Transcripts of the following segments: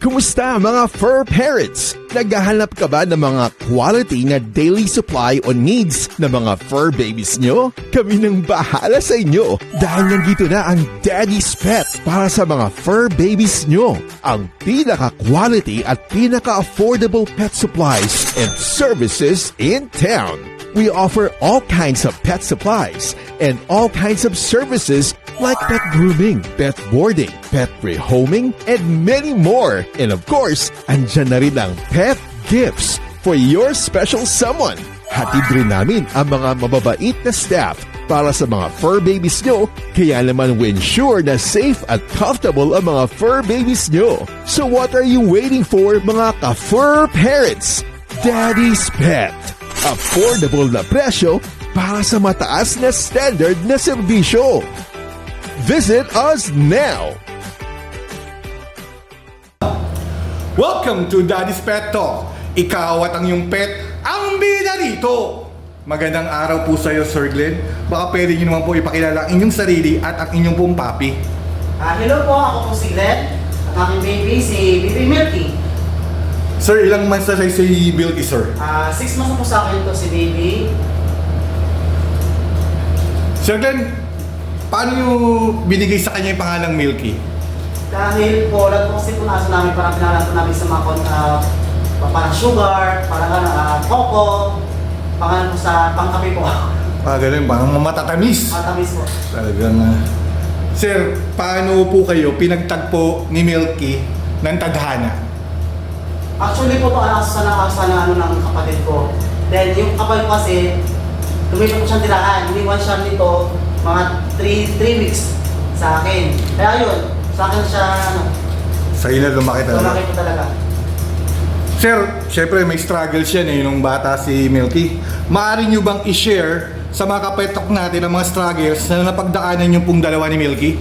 Kumusta mga fur parents? Naghahanap ka ba ng mga quality na daily supply o needs ng mga fur babies nyo? Kami nang bahala sa inyo dahil nandito na ang Daddy's Pet para sa mga fur babies nyo. Ang pinaka-quality at pinaka-affordable pet supplies and services in town. We offer all kinds of pet supplies and all kinds of services like pet grooming, pet boarding, pet rehoming, and many more. And of course, andyan na rin ang pet gifts for your special someone. Hatid rin namin ang mga mababait na staff para sa mga fur babies nyo, kaya naman we ensure na safe at comfortable ang mga fur babies nyo. So what are you waiting for, mga ka-fur parents? Daddy's Pet. Affordable na presyo para sa mataas na standard na serbisyo. Visit us now! Welcome to Daddy's Pet Talk. Ikaw at ang iyong pet ang bida dito. Magandang araw po sa iyo, Sir Glenn. Baka pwede niyo naman po ipakilala ang inyong sarili at ang inyong pong puppy. Hello po, ako po si Glenn. At aking baby, si Baby Milky. Sir, ilang months na si Milky, sir? 6 months na po sa akin to si Baby. Sir Glenn, paano niyo binigay sa kanya yung pangalang Milky? Dahil po, lahat po kasi po nasa namin, parang pinahalan po namin sa mga parang sugar, parang coco, pangalan po sa pangkape po. Ganun, parang matatamis. Matamis po. Talagang, Sir, paano po kayo pinagtagpo ni Milky ng tadhana? Actually po, anak sa ng kapatid ko. Then yung kapatid ko kasi, lumipat po siyang tirahan. Iniwan siya nito mga 3 weeks sa akin. Kaya yun, sa akin siya, Sa ina lumaki talaga. lumaki po talaga. Sir, syempre may struggle siya nung bata si Milky. Maaari nyo bang i-share sa mga kapetok natin ang mga struggles na napagdaanan nyo pong dalawa ni Milky?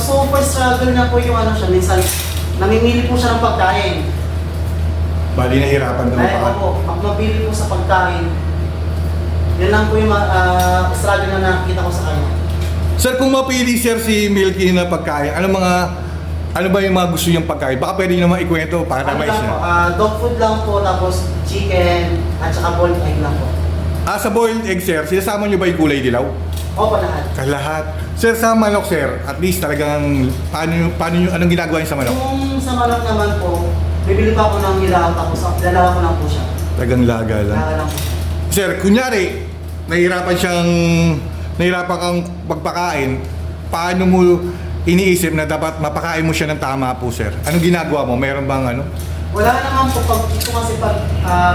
Super struggle na po yung siya. Minsan, namimili po siya ng pagkain. Bali nahirapan daw Dahil pa. po, pag mabili po sa pagkain, yun lang po yung struggle na nakita ko sa kanya. Sir, kung mapili sir si Milky na pagkain, ano ba yung mga gusto niyang pagkain? Baka pwede nyo naman ikwento para may lang siya. po, dog food lang po, tapos chicken, at saka boiled egg lang po. Sa boiled egg sir, sinasama nyo ba yung kulay dilaw? Opo, lahat. Lahat. Sir, sa manok sir, at least talagang anong ginagawa niyo sa manok? Yung sa manok naman po, bibili pa ako ng ilaw, tapos dalawa ko lang po siya. Talagang laga lang. Laga lang po. Sir, kunyari, nahirapan kang pagpakain, paano mo iniisip na dapat mapakain mo siya ng tama po, sir? Anong ginagawa mo? Meron bang ano? Wala naman po,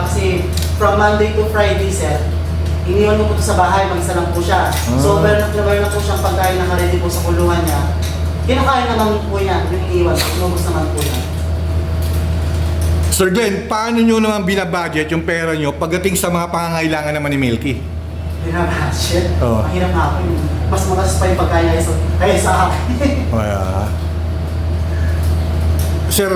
kasi from Monday to Friday, sir, iniwan ko po sa bahay, mag-isa lang po siya. So, meron na po siyang pagkain na ready po sa kulungan niya. Kinakain naman po niya, yung iniwan, umubos naman po niya. Sir Glenn, paano nyo naman binabudget yung pera nyo pagdating sa mga pangangailangan naman ni Milky? Binabudget? Oo. Mahirap nga po yun. Mas magas pa yung pagkain niya kaya sa akin. Sir,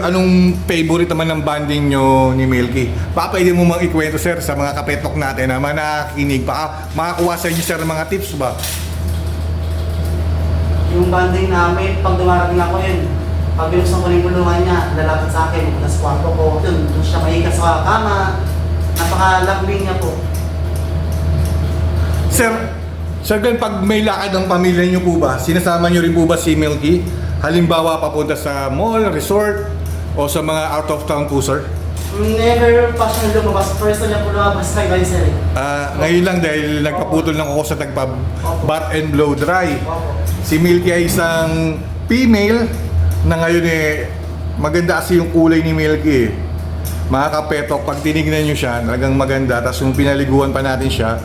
anong favorite naman ng banding nyo ni Milky? Baka pwede mo mang ikwento, sir, sa mga kapetok natin na manakinig. Baka makakuha sa inyo, sir, ng mga tips ba? Yung banding namin, pag dumarating ako yun, pag binuksan ko na yung bulungan niya, lalapit sa akin, pupunta sa kwarto ko, doon siya mahiga sa kama, napaka-lambing niya po. Sir Glenn, pag may lakad ng pamilya nyo po ba, sinasama nyo rin po ba si Milky? Halimbawa, papunta sa mall, resort, o sa mga out of town po, sir? Never pa siya lumabas. First time niya po lumabas sa ibang sir. Ngayon lang dahil nagpaputol lang ako sa bat and blow dry. Opo. Si Milky ay isang female na ngayon maganda kasi yung kulay ni Milky. Mga kapetok, pag tinignan nyo siya, talagang maganda. Tapos kung pinaliguan pa natin siya,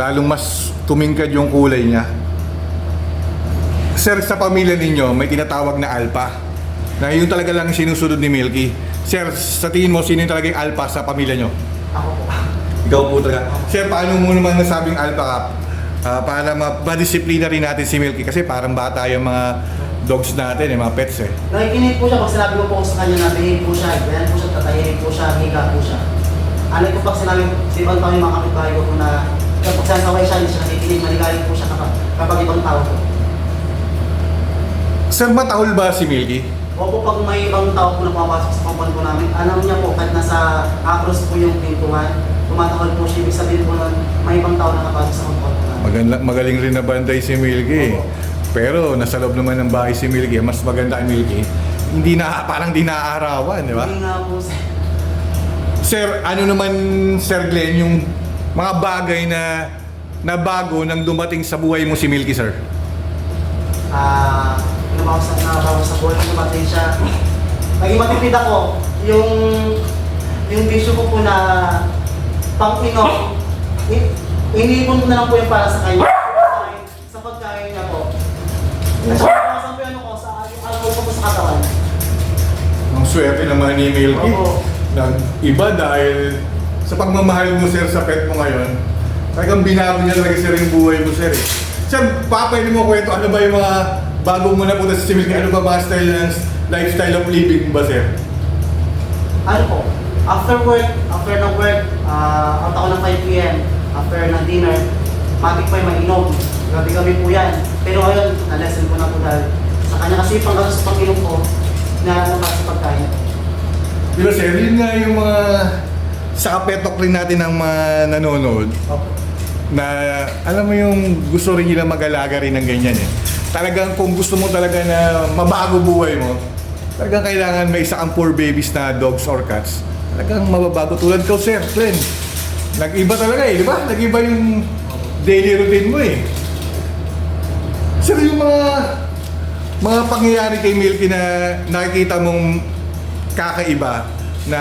lalong mas tumingkad yung kulay niya. Sir, sa pamilya ninyo, may tinatawag na alpha. Na yun talaga lang sinusunod ni Milky. Sir, sa tingin mo, sino yung talaga yung alpha sa pamilya nyo? Ako po. Ikaw po talaga. Sir, paano mo naman nasabing alpha ka? Para ma-disiplina rin natin si Milky. Kasi parang bata yung mga dogs natin, yung mga pets eh. Nakikinig po siya pag sinabi ko po sa kanya na behave po siya, ganyan po siya, tatahirin po siya, higa po siya. Ano ko pag sinabi, sa ibang tao yung mga kapitbahay ko po na kapag sasaway siya, hindi siya nakikinig, maligalig po siya kapag ibang tao po. Sir, matahol ba si Milky? Opo, pag may ibang tao po na pumapasok sa compound po namin, alam niya po, kahit nasa across po yung pintuan, tumatahol po siya, ibig sabihin po nun, may ibang tao nakapasok sa compound po namin. Magaling rin na bantay si Milky. Pero nasa loob naman ng bahay si Milky, mas maganda ang Milky. Parang di naaarawan, di ba? Hindi nga po, sir. Sir, ano naman, Sir Glenn, yung mga bagay na bago nang dumating sa buhay mo si Milky, sir? Nabawas sa buhay ko, dumating siya. Naging matipid ako. Yung bisyo ko po na pang-inom, iniipon ko na lang po yung para sa kanya. Sa pagkain niya po. At saka nabawasan po yung ano ko, yung alcohol ko po sa katawan. Ang swerte naman ni Milky. Opo. Nag-iba dahil sa pagmamahal mo, sir, sa pet mo ngayon, talagang binago niya talaga, sir, yung buhay mo, sir. Sir, pwede mo kwento, ano ba yung mga bago mo na punta sa Milky? Ano ba mga lifestyle of living ba, sir? Ano po? After ng work, out ako ng 5 p.m. After ng dinner, matik pa yung mainom. Gabi-gabi po yan. Pero ngayon, na-lesson ko na po dahil sa kanya kasi panggasos sa pag-inom ko, na sa pagkain. Diba, sir, yun nga yung mga sa kapetok rin natin ng mga nanonood na alam mo yung gusto rin nila mag-alaga rin ng ganyan eh. Talagang kung gusto mo talaga na mabago buhay mo, talagang kailangan may isa kang poor babies na dogs or cats. Talagang mababago tulad ko, sir, Glenn. Nag-iba talaga eh, di ba? Nag-iba yung daily routine mo eh. Sir, yung mga pangyayari kay Milky na nakikita mong kakaiba na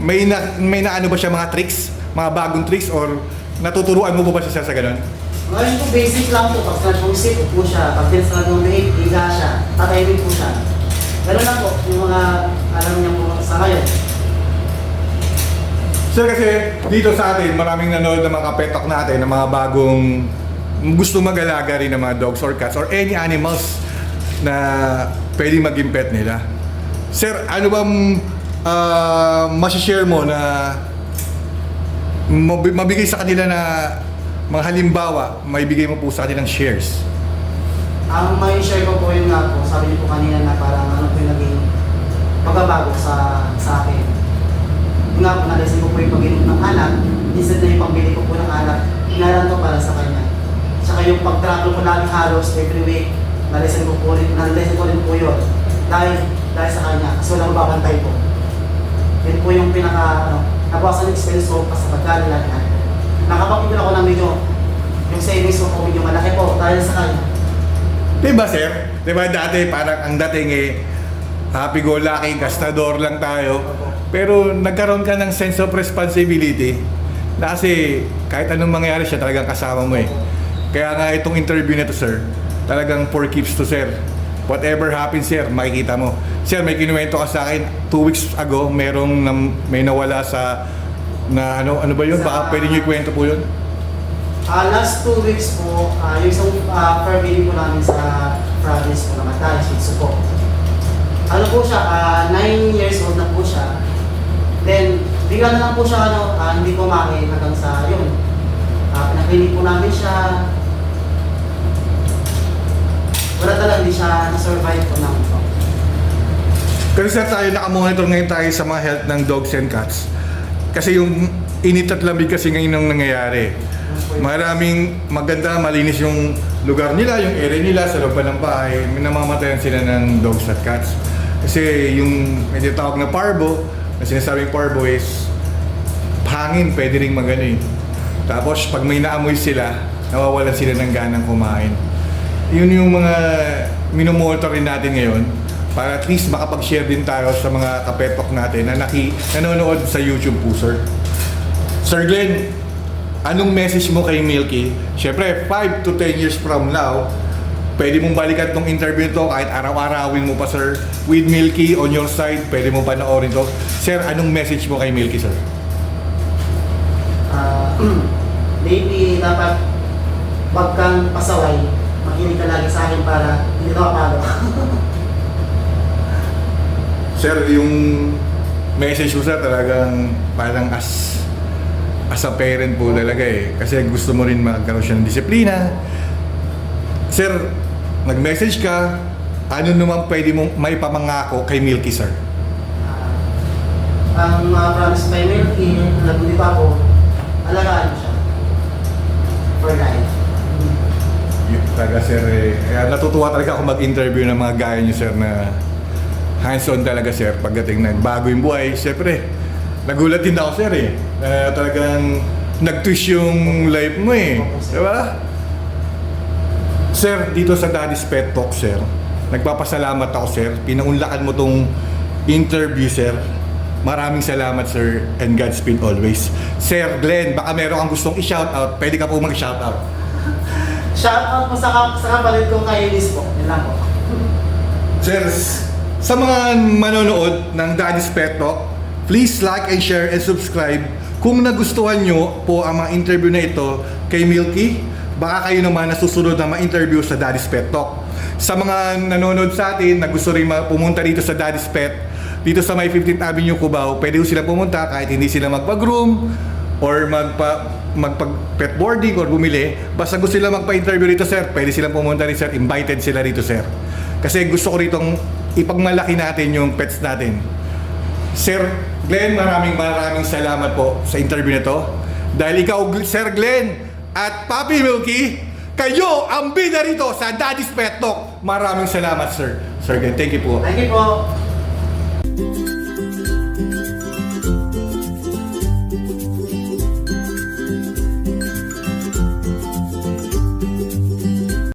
may na ano ba siya, mga tricks, mga bagong tricks, or natuturuan mo ba siya sa ganun? Ngayon po, basic lang po. Pag nag-usip po siya, pag tinasal ng behave, higa siya, tataymin po siya. Ganun lang po, yung mga alam niya po sa ngayon. Sir, kasi dito sa atin, maraming nanonood ng mga kapetok natin, ng mga bagong gusto mag-alaga rin ng mga dogs or cats or any animals na pwedeng maging pet nila. Sir, ano bang masishare mo na mabigay sa kanila na mga halimbawa, maibigay mo po sa kanilang shares? Ang may share ko po yun nga po, sabi niyo po kanina na parang ano po yung naging pagbabago sa akin. Yun nga po, nalisin ko po yung pag-inom ng alak, instead na yung pambili ko po ng alak, inaran ko para sa kanya. Tsaka yung pag-travel ko lagi halos every week, nalisin ko po rin po yun. Dahil sa kanya, kasi walang babantay po. Yun po yung nabawasan yung expense ko sa pagkain lahat. Nakapag-ipon ako ng medyo, yung savings ko po medyo malaki po dahil sa kanya. Diba, sir? Diba dati parang ang dating eh, happy-go-lucky, gastador lang tayo. Pero nagkaroon ka ng sense of responsibility na kasi kahit anong mangyari siya talagang kasama mo eh. Kaya nga itong interview na to, sir, talagang for keeps to, sir. Whatever happens, sir, makikita mo. Sir, may kinuwento ka sa akin 2 weeks ago, may nawala na ano ba yun? Baka pwede niyo ikwento po yun? Last 2 weeks po, yung isang family po namin sa province po naman, Shih Tzu po. Ano po siya, 9 years old na po siya. Then, bigla na lang po siya, hindi kumain hanggang sa yun. Pinaklinik po namin siya. Wala talaga, hindi siya na-survive po namin po. Kasi sir, tayo nakamonitor ngayon tayo sa mga health ng dogs and cats. Kasi yung init at lamig kasi ngayon ang nangyayari. Maraming maganda, malinis yung lugar nila, yung area nila sa loob ng bahay. Namamatayan sila ng dogs at cats. Kasi yung medyo tawag na parvo, na sinasabing parvo is hangin, pwede rin magano eh. Tapos pag may naamoy sila, nawawalan sila ng ganang kumain. Yun yung mga minomonitor rin natin ngayon para at least makapag-share din tayo sa mga kapetok natin na nanonood sa YouTube po, sir. Sir Glenn, anong message mo kay Milky? Siyempre, 5 to 10 years from now, pwede mong balikan tong interview to kahit araw-arawin mo pa, sir. With Milky on your side, pwede mong panoorin to. Sir, anong message mo kay Milky, sir? Maybe dapat wag kang pasaway, makinig ka lagi sa akin para hindi ka mapalo. Sir, yung message ko, sir, talagang parang as a parent po talaga eh. Kasi gusto mo rin magkaroon siya ng disiplina. Sir, nag-message ka, ano naman pwede mong may pamangako kay Milky, sir? Ang promise by Milky, alam mo di ba po, alagaan mo siya. For life. Yun talaga, sir. Kaya natutuwa talaga ako mag-interview ng mga gaya niyo, sir, na hands-on talaga, sir. Pagdating nagbago yung buhay, siyempre, nagulat din ako, sir, eh. Talagang nag-twist yung life mo, eh. Diba? Sir, dito sa Daddy's Pet Talk, sir, nagpapasalamat ako, sir. Pinaunlakan mo tong interview, sir. Maraming salamat, sir, and Godspeed always. Sir Glenn, baka meron kang gustong i-shoutout. Pwede ka po mag-shoutout. Shoutout po sa kapatid ko kay Liz po. Yan lang po. Sir, sa mga manonood ng Daddy's Pet Talk, please like and share and subscribe. Kung nagustuhan nyo po ang mga interview na ito kay Milky, baka kayo naman nasusunod na ma-interview sa Daddy's Pet Talk. Sa mga nanonood sa atin na gusto rin pumunta dito sa Daddy's Pet, dito sa may 15th Avenue, Cubao, pwede ko sila pumunta kahit hindi sila magpag-room or magpag-pet boarding or bumili. Basta gusto sila magpa-interview rito, sir, pwede silang pumunta rin, sir. Invited sila rito, sir. Kasi gusto ko ritong ipagmalaki natin yung pets natin. Sir Glenn, maraming salamat po sa interview na to. Dahil ikaw, Sir Glenn at Papi Milky, kayo ang bida rito sa Daddy's Pet Talk. Maraming salamat, sir. Sir Glenn, thank you po. Thank you po.